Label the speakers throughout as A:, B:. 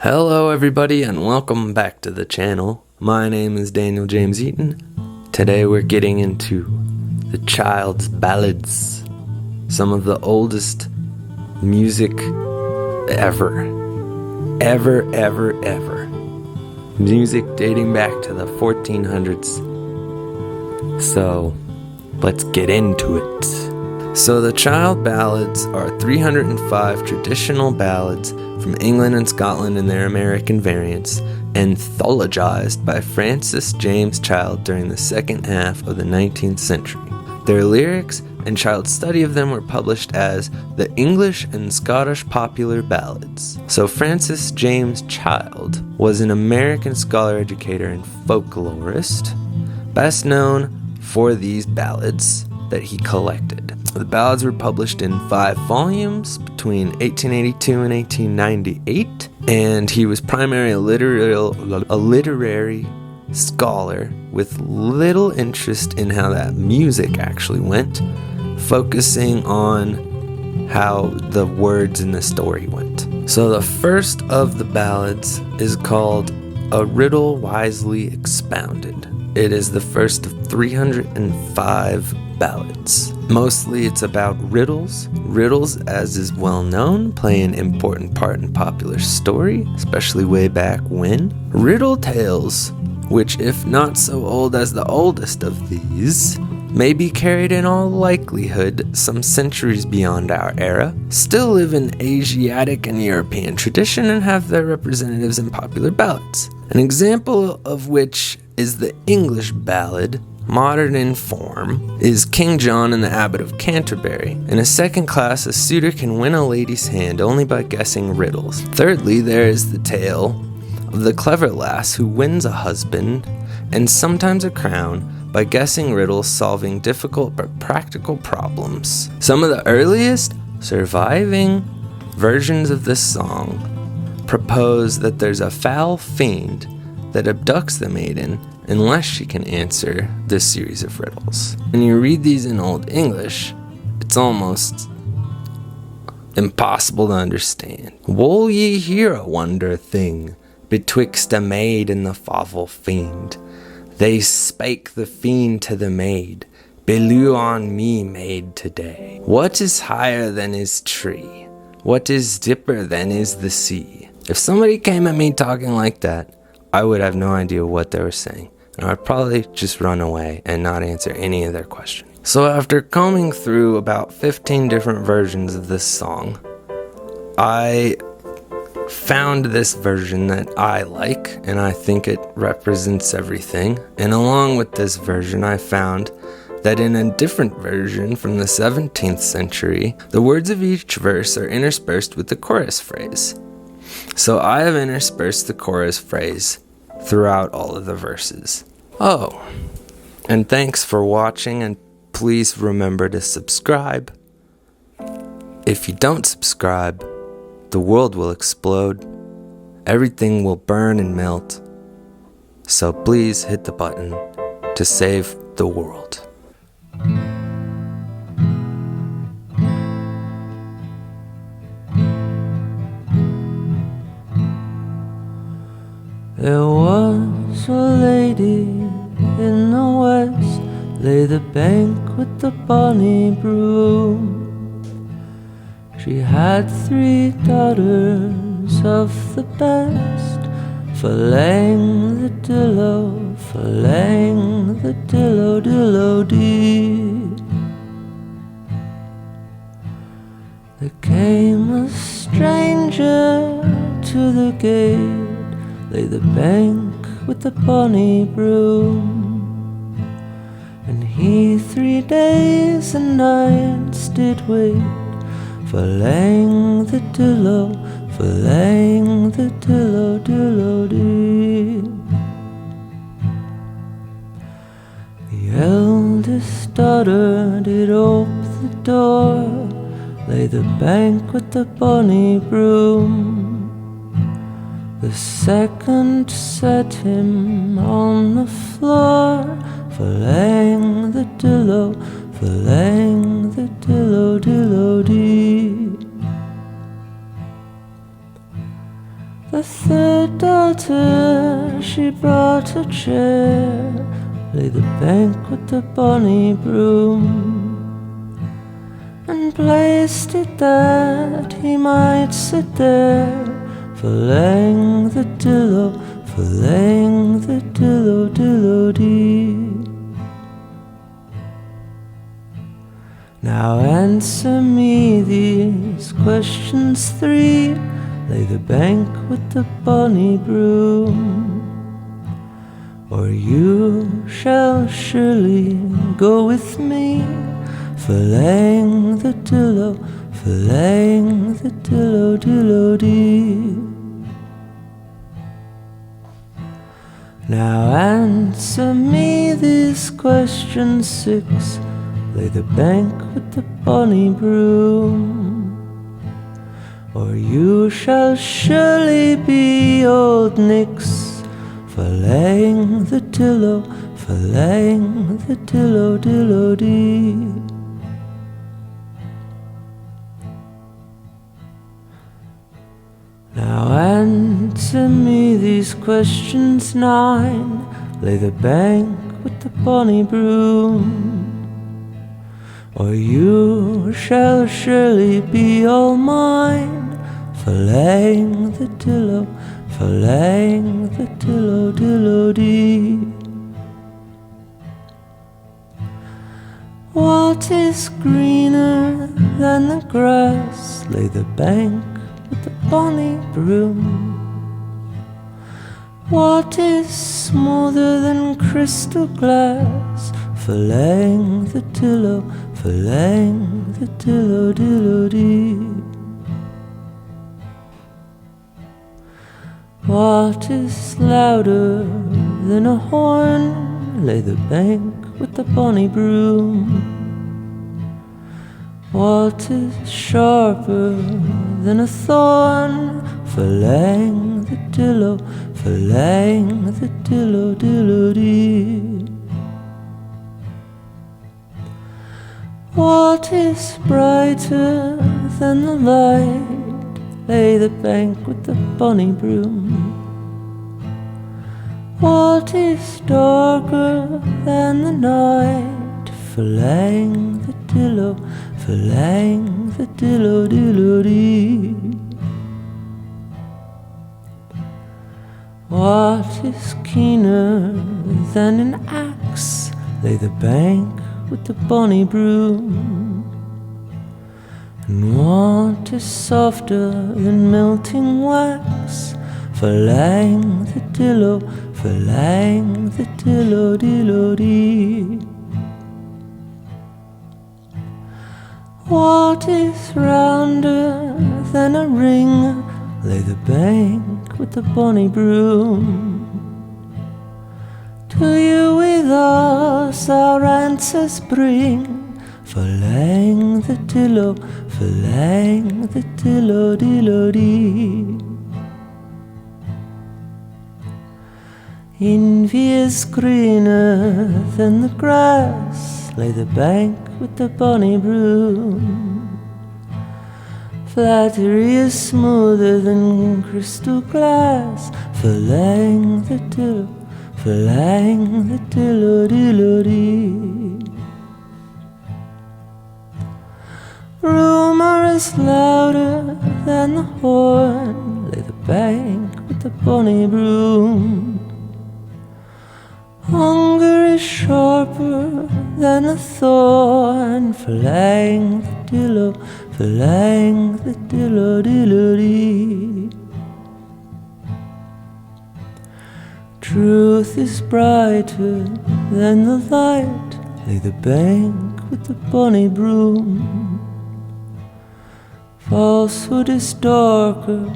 A: Hello everybody and welcome back to the channel. My name is Daniel James Eaton. Today we're getting into the Child Ballads, some of the oldest music ever. Music dating back to the 1400's. So let's get into it. So the Child Ballads are 305 traditional ballads from England and Scotland and their American variants, anthologized by Francis James Child during the second half of the 19th century. Their lyrics and Child's study of them were published as the English and Scottish Popular Ballads. So Francis James Child was an American scholar, educator, and folklorist, best known for these ballads that he collected. The ballads were published in 5 volumes between 1882 and 1898, and he was primarily a literary scholar with little interest in how that music actually went, focusing on how the words in the story went. So the first of the ballads is called A Riddle Wisely Expounded. It is the first of 305 ballads. Mostly it's about riddles. Riddles, as is well known, play an important part in popular story, especially way back when. Riddle tales, which if not so old as the oldest of these, may be carried in all likelihood some centuries beyond our era, still live in Asiatic and European tradition and have their representatives in popular ballads. An example of which is the English ballad, modern in form, is King John and the Abbot of Canterbury. In a second class, a suitor can win a lady's hand only by guessing riddles. Thirdly, there is the tale of the clever lass who wins a husband and sometimes a crown by guessing riddles, solving difficult but practical problems. Some of the earliest surviving versions of this song propose that there's a foul fiend that abducts the maiden unless she can answer this series of riddles. When you read these in Old English, it's almost impossible to understand. Wool ye hear a wonder thing betwixt a maid and the foul fiend? They spake the fiend to the maid, Below on me, maid, today. What is higher than is tree? What is deeper than is the sea? If somebody came at me talking like that, I would have no idea what they were saying, and I'd probably just run away and not answer any of their questions. So after combing through about 15 different versions of this song, I found this version that I like, and I think it represents everything. And along with this version, I found that in a different version from the 17th century, the words of each verse are interspersed with the chorus phrase. So I have interspersed the chorus phrase throughout all of the verses. Oh, and thanks for watching, and please remember to subscribe. If you don't subscribe, the world will explode. Everything will burn and melt. So please hit the button to save the world.
B: There was a lady in the west, lay the bank with the bonny broom. She had 3 daughters of the best, filling the dillo, filling the dillo, dillo dee. There came a stranger to the gate, lay the bank with the bonny broom. And he 3 days and nights did wait, filling the dillo, filling the dillo, dillo dee. The eldest daughter did ope the door, lay the bank with the bonny broom. The second set him on the floor, filling the dillo, filling the dillo, dillo dee. The third daughter, she brought a chair, lay the bank with the bonny broom, and placed it that he might sit there, filling the dillo, filling the dillo, dillo dee. Now answer me these questions three. Lay the bank with the bonny broom, or you shall surely go with me, filling the dillo, filling the dillo, dillo dee. Now answer me these questions six. Lay the bank with the bonny broom, or you shall surely be old Nix, filling the dillo, filling the dillo, dillo dee. Now answer me these questions nine. Lay the bank with the bonny broom, or you shall surely be all mine, filling the dillo, filling the dillo, dillo dee. What is greener than the grass? Lay the bank with the bonny broom. What is smoother than crystal glass? Filling the dillo, filling the dillo, dillo dee. What is louder than a horn? Lay the bank with the bonny broom. What is sharper than a thorn? Filling the dillo, filling the dillo, dillo dee. What is brighter than the light? Lay the bank with the bonny broom. What is darker than the night? Filling the dillo, filling the dillo, dillo dee. What is keener than an axe? Lay the bank with the bonny broom. And what is softer than melting wax? Filling the dillo, filling the dillo, dillo dee. What is rounder than a ring? Lay the bank with the bonny broom. To you with us our answers bring, filling the dillo, filling the dillo, dillo dee. Envy is greener than the grass. Lay the bank with the bonny broom. Flattery is smoother than crystal glass. Filling the dillo, filling the dillo, dillo dee. Rumor is louder than the horn. Lay the bank with the bonny broom. Hunger is sharper than the thorn. Filling the dillo, filling the dillo, dillo dee. Truth is brighter than the light. Lay the bank with the bonny broom. Falsehood is darker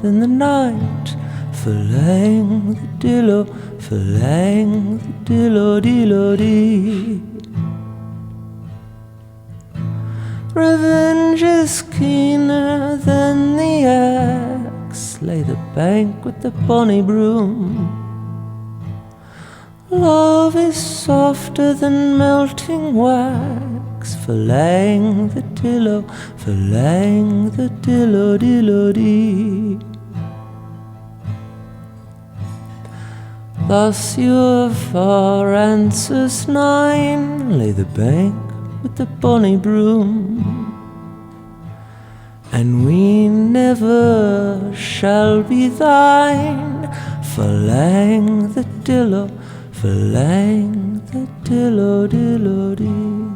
B: than the night. Filling the dillo, filling the dillo, dillo dee. Revenge is keener than the axe. Lay the bank with the bonny broom. Love is softer than melting wax. Filling the dillo, filling the dillo, dillo dee. Thus your far answers 9 lay the bank with the bonny broom. And we never shall be thine, Verlang the dillo, verlang the dillo, dillo, dee.